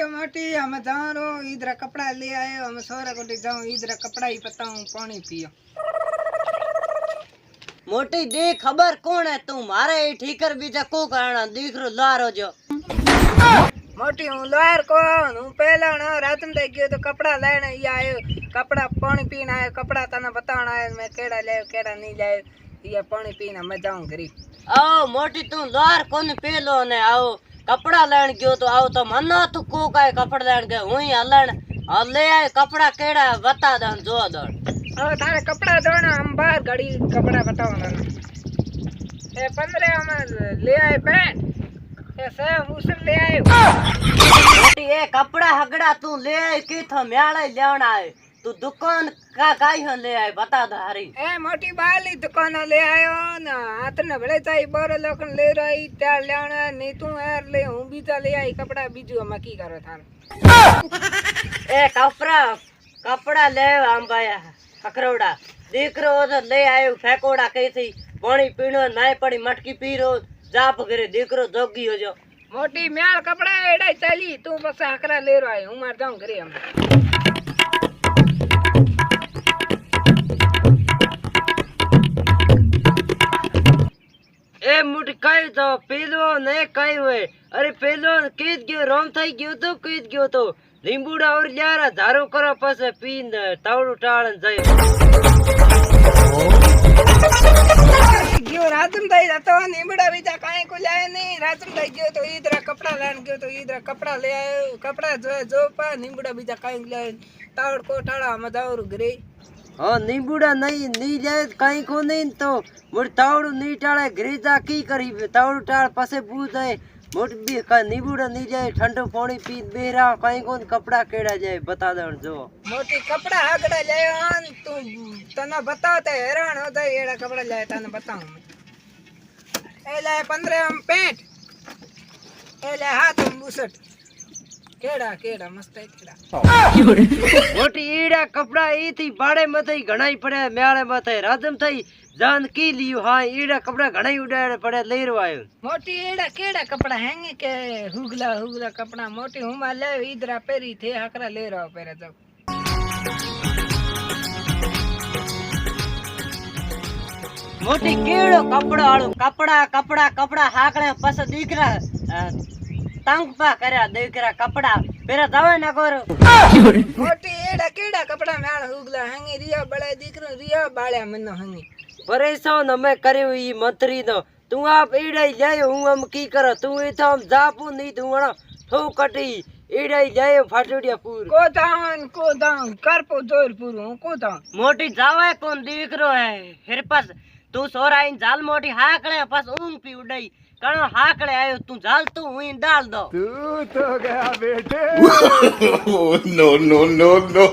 मोटी हम जारो इधर कपड़ा ले आए हम सोरा कोटी जाऊं इधर कपड़ा ही पताऊं पानी पियो मोटी दे खबर कौन है तू मारे ठीकर बीजा को कारण दीकरो लारो जो मोटी हूं लोहार कोण हूं पहला न रात में गयो तो कपड़ा लेने ही आयो कपड़ा पानी पीने आयो कपड़ा तने बताना आयो मैं केड़ा ले केड़ा नहीं ले ये पानी पीने मैं जाऊं घरी आओ मोटी तू लोहार कोन पेलो ने आओ कपड़ा लेन गयो तो आओ तो मनो तू को काय कपड़ा लेन गयो हुई हलन ले आए कपड़ा केड़ा बता दन जो दन ओ तारे कपड़ा दोना हम बाहर घड़ी कपड़ा बताओ ना ए 15 हम ले आए पैंट ए सब उसे ले आए मोटी ए कपड़ा हगड़ा तू ले आए की थो म्याले लेना है तू दुकान का काई हो ले आए बता दो हरी ए मोटी बाली दुकान ले आयो ना हाथ ने बड़े चाई बोर लोकन ले रही त्या लेना नहीं तू यार ले हूं बीजा ले आई कपड़ा बीजू हम की करो थान ए कपड़ा ले हम भाया अकरोड़ा दीकरो तो ले आयो फेकोड़ा कही थी पानी पीनो नाय पड़ी मटकी पीरो जाप करे दीकरो जोगी हो जो मोटी म्याल कपड़ा एड़ा चली तू बस हकरा ले रहा है हूं मार जाऊं घरे हम ए मुठ कई तो पेलो ने कई हुए अरे पेलो कीद गयो रोम थई गयो तो कीद गयो तो લીંબુડા और યારા ધારો કરો પછી પીન તાવડું ટાળન જાય ગયો રાતમ થઈ જતો લીંબુડા બીજા કાઈ કો લાય નહીં રાતમ થઈ ગયો તો ઈદરા કપડા લેન ગયો તો ઈદરા કપડા લે આયો કપડા જો પા લીંબુડા બીજા કાઈ લાય તાવડ કો ટાળા માં દાવરું ઘરે હા લીંબુડા નહીં ની જાય કાઈ કો નહીં તો મોર તાવડું ની ટાળે ઘરે જા કી કરી તાવડું ટાળ પાસે બૂજાય मोटी भी का नीबूड़ा नहीं जाए ठंडो पानी पी बेरा कहीं कौन कपड़ा केड़ा जाए बता दे जो मोटी कपड़ा हगड़ा जाए आन तू तना बताते हैरान होता है एड़ा कपड़ा जाए तने बताऊं ए ले 15 हम पेंट ए ले हाथ हम बुसट केड़ा केड़ा मस्त है केड़ा मोटी ईड़ा कपड़ा ई थी बाड़े मथे घणाई पड़े म्याले मथे राजम थई जान की लियो हां ईड़ा कपड़ा घणाई उड़ाड़े पड़े ले रो आयो मोटी एड़ा केड़ा कपड़ा हैंगे के हुगला कपड़ा मोटी हुमा ले इधरा पेरी थे हकरा ले रहो पेरे जब मोटी केड़ो कपड़ा आळो कपड़ा हाकड़े पस दीकरा तंग पा करया दीकरा कपड़ा पेरा जावे ना करो मोटी एड़ा केड़ा कपड़ा म्याल हुगला हैंगे रिया बळे दीकरो रिया बाळ्या मनो हैंगे परेशान हमें करे ई मंत्री नो तू आप ईड़ा जायो हूं हम की कर तू ई तो हम जापू नहीं तू वणा ठो कटी ईड़ा जायो फाटोड़िया पूर को दान करपो जोरपुर हूं को दान मोटी जावे कौन दीकरो है फिर पास तू सोरा इन जाल मोटी हाकड़े पास ऊंग पी उड़ई कणो हाकड़े आयो तू जाल तू हुई डाल दो तू तो गया बेटे नो